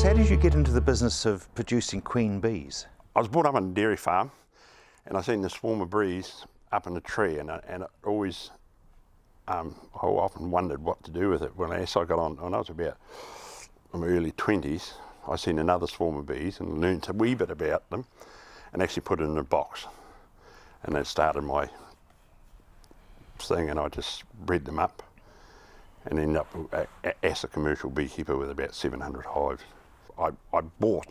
how did you get into the business of producing queen bees? I was brought up on a dairy farm, and I seen the swarm of bees up in a tree, and it always, I often wondered what to do with it. As I got on, when I was about in my early 20s, I seen another swarm of bees and learnt a wee bit about them, and actually put it in a box. And that started my thing, and I just bred them up, and ended up as a commercial beekeeper with about 700 hives. I bought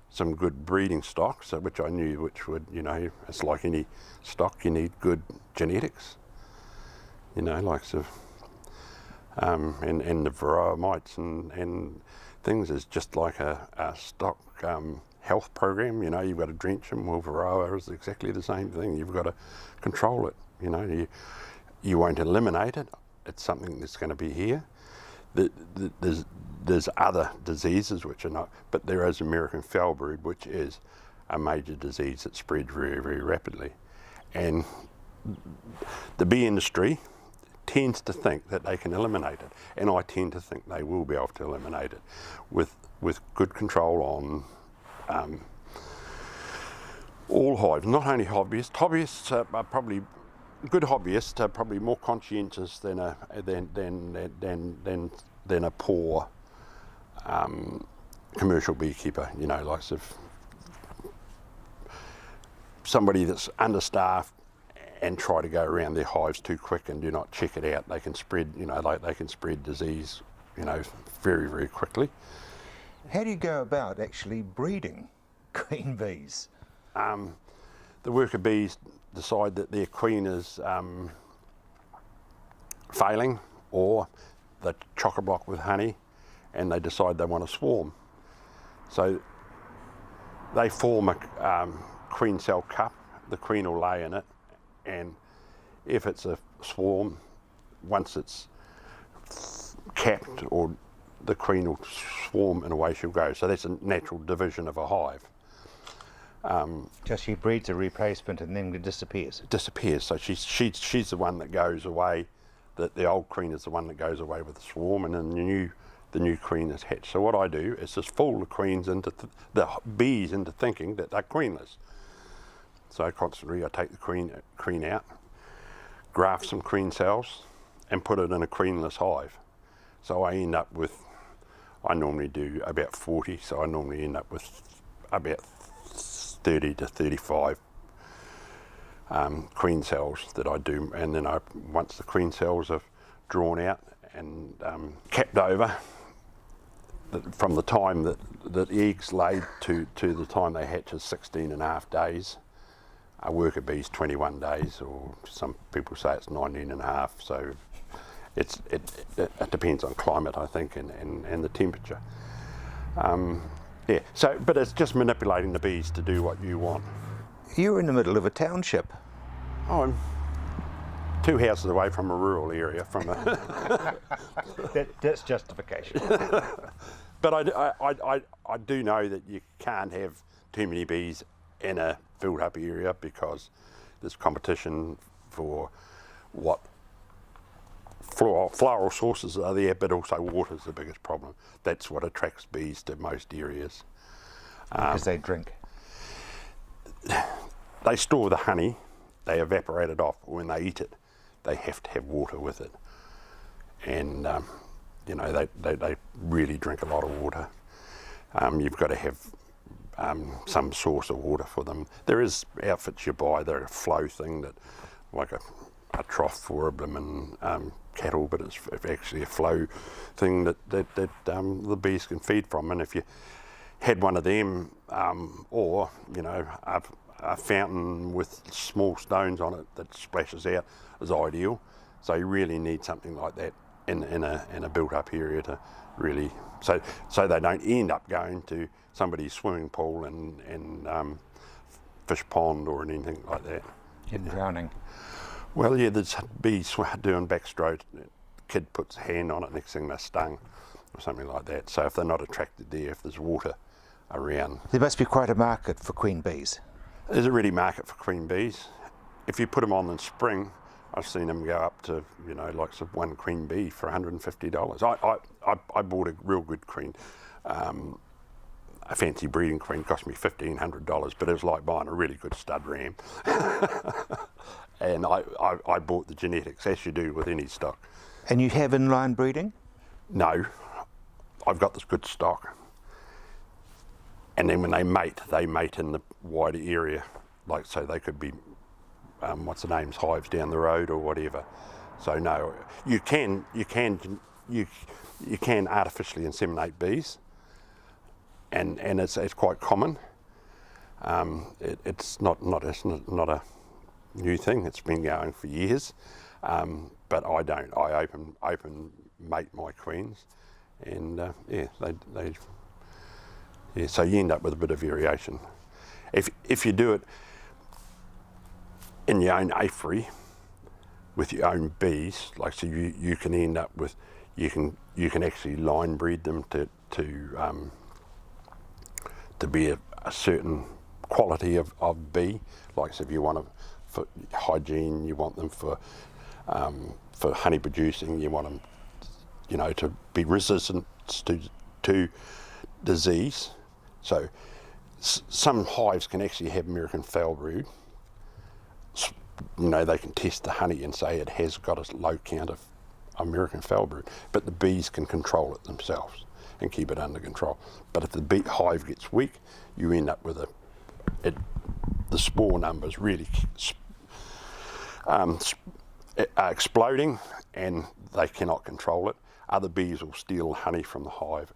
some good breeding stock, which I knew which would, it's like any stock, you need good genetics, and the varroa and things is just like a stock health program. You've got to drench them. Well, varroa is exactly the same thing. You've got to control it. You won't eliminate it. It's something that's going to be here. There's other diseases which are not, but there is American foulbrood, which is a major disease that spreads very, very rapidly. And the bee industry tends to think that they can eliminate it, and I tend to think they will be able to eliminate it with good control on all hives, not only hobbyists. Hobbyists are probably good hobbyists are probably more conscientious than a poor commercial beekeeper. If somebody that's understaffed and try to go around their hives too quick and do not check it out, they can spread, they can spread disease, very, very quickly. How do you go about actually breeding queen bees? The worker bees decide that their queen is failing, or they're chock-a-block with honey, and they decide they want to swarm. So they form a queen cell cup. The queen will lay in it, and if it's a swarm, once it's capped, or the queen will swarm and away she'll go. So that's a natural division of a hive. So she breeds a replacement and then it disappears? It disappears. So she's the one that goes away. The old queen is the one that goes away with the swarm, and then the new queen is hatched. So what I do is just fool the queens the bees into thinking that they're queenless. So constantly I take the queen out, graft some queen cells, and put it in a queenless hive. So I end up with, I normally do about 40, so I normally end up with about 30 to 35 queen cells that I do, and then once the queen cells are drawn out and capped over, from the time that the eggs laid to the time they hatch is 16 and a half days. A worker bee's 21 days, or some people say it's 19 and a half, so it depends on climate, I think, and the temperature. Yeah, but it's just manipulating the bees to do what you want. You're in the middle of a township. Oh, I'm 2 houses away from a rural area. That's justification. But I do know that you can't have too many bees in a built-up area, because there's competition for what floral sources are there, but also water is the biggest problem. That's what attracts bees to most areas. Because they drink. They store the honey, they evaporate it off. When they eat it, they have to have water with it. And, they really drink a lot of water. You've got to have some source of water for them. There is outfits you buy, they're a flow thing, that like a trough for a blooming cattle, but it's actually a flow thing that the bees can feed from. And if you had one of them, or a fountain with small stones on it that splashes out, is ideal. So you really need something like that in a built-up area to really, so they don't end up going to somebody's swimming pool and fish pond or anything like that. And drowning. Well, yeah, there's bees doing backstroke. Kid puts a hand on it, next thing they're stung, or something like that. So if they're not attracted there, if there's water around. There must be quite a market for queen bees. There's a ready market for queen bees. If you put them on in spring, I've seen them go up to, like one queen bee for $150. I bought a real good queen a fancy breeding queen cost me $1,500, but it was like buying a really good stud ram. And I bought the genetics, as you do with any stock. And you have inline breeding? No, I've got this good stock. And then when they mate in the wider area. Like, so they could be, hives down the road or whatever. So no, you can artificially inseminate bees, and it's quite common. It's not a new thing. It's been going for years, but I don't. I open mate my queens, and so you end up with a bit of variation. If you do it in your own apiary with your own bees, like, so you can end up with, you can actually line breed them to be a certain quality of bee. Like, so if you want them for hygiene, you want them for honey producing, you want them, to be resistant to disease. So some hives can actually have American foul brood. They can test the honey and say it has got a low count of American foul brood, but the bees can control it themselves and keep it under control. But if the bee hive gets weak, you end up with the spore numbers really exploding, and they cannot control it. Other bees will steal honey from the hive,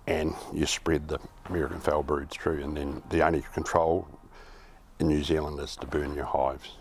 and you spread the American foul broods through, and then the only control in New Zealand is to burn your hives.